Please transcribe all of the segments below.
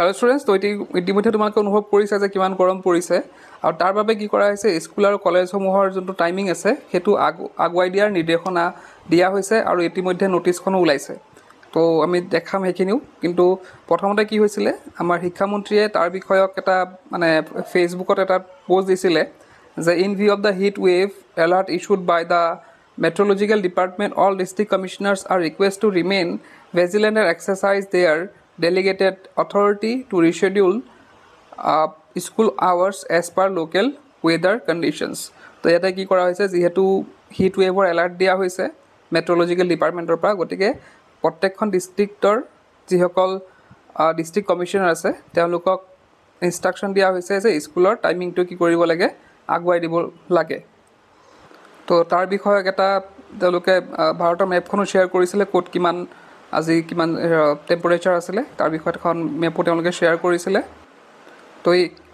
Hello students, তো ইতিমধ্যে তোমালোকে অনুভৱ কৰিছা যে কিমান গৰম পৰিছে আৰু তাৰ বাবে কি কৰা হৈছে, স্কুল আৰু কলেজসমূহৰ যোনটো টাইমিং আছে সেইটো আগুৱাই দিয়াৰ নিৰ্দেশনা দিয়া হৈছে আৰু ইতিমধ্যে নটিছখনো ওলাইছে। তো আমি দেখাম সেইখিনিও। কিন্তু প্ৰথমতে কি হৈছিলে, আমাৰ শিক্ষামন্ত্ৰীয়ে তাৰ বিষয়ক এটা ফেচবুকত এটা পোষ্ট দিছিলে যে in view of the heat wave alert issued by the Meteorological Department, all district commissioners are requested to remain vigilant and exercise their delegated authority to reschedule school hours as per local weather conditions. তো ইয়াতে কি কৰা হৈছে, যিহেতু hit ৱেভৰ alert দিয়া হৈছে meteorological ডিপাৰ্টমেণ্টৰ পৰা, গতিকে প্ৰত্যেকখন ডিষ্ট্ৰিক্টৰ যিসকল ডিষ্ট্ৰিক্ট কমিশ্যনাৰ আছে তেওঁলোকক ইনষ্ট্ৰাকশ্যন দিয়া হৈছে যে স্কুলৰ টাইমিংটো কি কৰিব লাগে, আগুৱাই দিব লাগে। তো তাৰ বিষয়ক এটা তেওঁলোকে ভাৰতৰ মেপখনো শ্বেয়াৰ কৰিছিলে, ক'ত কিমান আজি কিমান টেম্পাৰেচাৰ আছিলে তাৰ বিষয়ত এখন মেপো তেওঁলোকে শ্বেয়াৰ কৰিছিলে। তো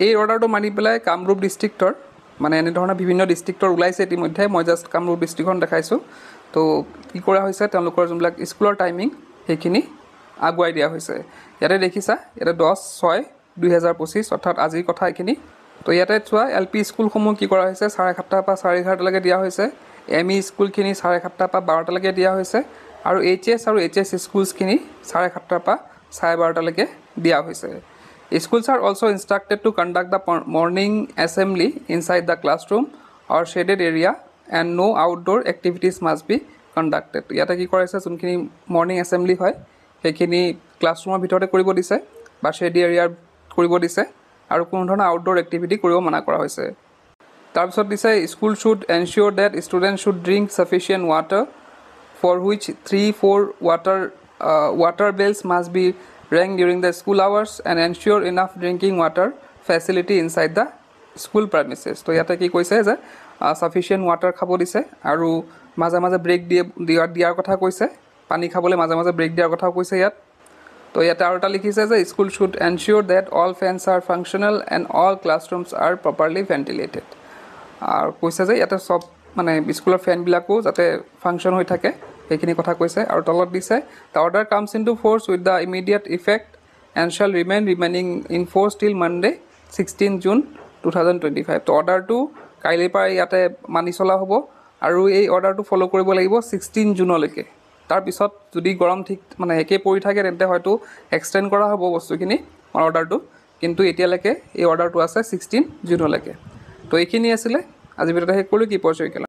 এই অৰ্ডাৰটো মানি পেলাই কামৰূপ ডিষ্ট্ৰিক্টৰ এনেধৰণৰ বিভিন্ন ডিষ্ট্ৰিক্টৰ ওলাইছে ইতিমধ্যে। মই জাষ্ট কামৰূপ ডিষ্ট্ৰিক্টখন দেখাইছোঁ। তো কি কৰা হৈছে, তেওঁলোকৰ যোনবিলাক স্কুলৰ টাইমিং সেইখিনি আগুৱাই দিয়া হৈছে। ইয়াতে দেখিছা, ইয়াতে 10/6/2025 অৰ্থাৎ আজিৰ কথা এইখিনি। তো ইয়াতে চোৱা, এল পি স্কুলসমূহ কি কৰা হৈছে 7:30 পৰা 11:30লৈকে দিয়া হৈছে, এম ই স্কুলখিনি 7:30 পৰা 12টালৈকে দিয়া হৈছে, আৰু HS আৰু HS স্কুলছখিনি 7:30 পৰা 12:30লৈকে দিয়া হৈছে। Schools are also instructed to conduct the morning assembly inside the classroom or shaded area and no outdoor activities must be conducted. ইয়াতে কি কৰিছে, যোনখিনি মৰ্ণিং এছেম্বলি হয় সেইখিনি ক্লাছৰুমৰ ভিতৰতে কৰিব দিছে বা শ্বেড এৰিয়াৰ কৰিব দিছে, আৰু কোনো ধৰণৰ আউটডোৰ এক্টিভিটি কৰিব মানা কৰা হৈছে। তাৰপিছত দিছে, school should ensure that student should drink sufficient water for which 3-4 water bells must be rang during the school hours and ensure enough drinking water facility inside the school premises. তো ইয়াতে কি কৈছে যে ছাফিচিয়েণ্ট ৱাটাৰ খাব দিছে আৰু মাজে মাজে ব্ৰেক দিয়াৰ কথা কৈছে, পানী খাবলৈ মাজে মাজে ব্ৰেক দিয়াৰ কথাও কৈছে ইয়াত। তো ইয়াতে আৰু এটা লিখিছে যে school should ensure that all fences are functional and all classrooms are properly ventilated. আৰু কৈছে যে ইয়াতে চব স্কুলৰ ফেনবিলাকো যাতে ফাংচন হৈ থাকে সেইখিনি কথা কৈছে। আৰু তলত দিছে, the order comes into force with the immediate effect and shall remaining in force till Monday 16 June 2025। তো অৰ্ডাৰটো কাইলৈৰ পৰা ইয়াতে মানি চলা হ'ব আৰু এই অৰ্ডাৰটো ফ'ল' কৰিব লাগিব 16 জুনলৈকে। তাৰপিছত যদি গৰম ঠিক একেই পৰি থাকে তেন্তে হয়তো এক্সটেণ্ড কৰা হ'ব বস্তুখিনি অৰ্ডাৰটো, কিন্তু এতিয়ালৈকে এই অৰ্ডাৰটো আছে 16 জুনলৈকে। তো এইখিনি আছিলে আজি ভিডিঅ'টো শেষ কৰিলোঁ। কি পৰ্যায়কেলা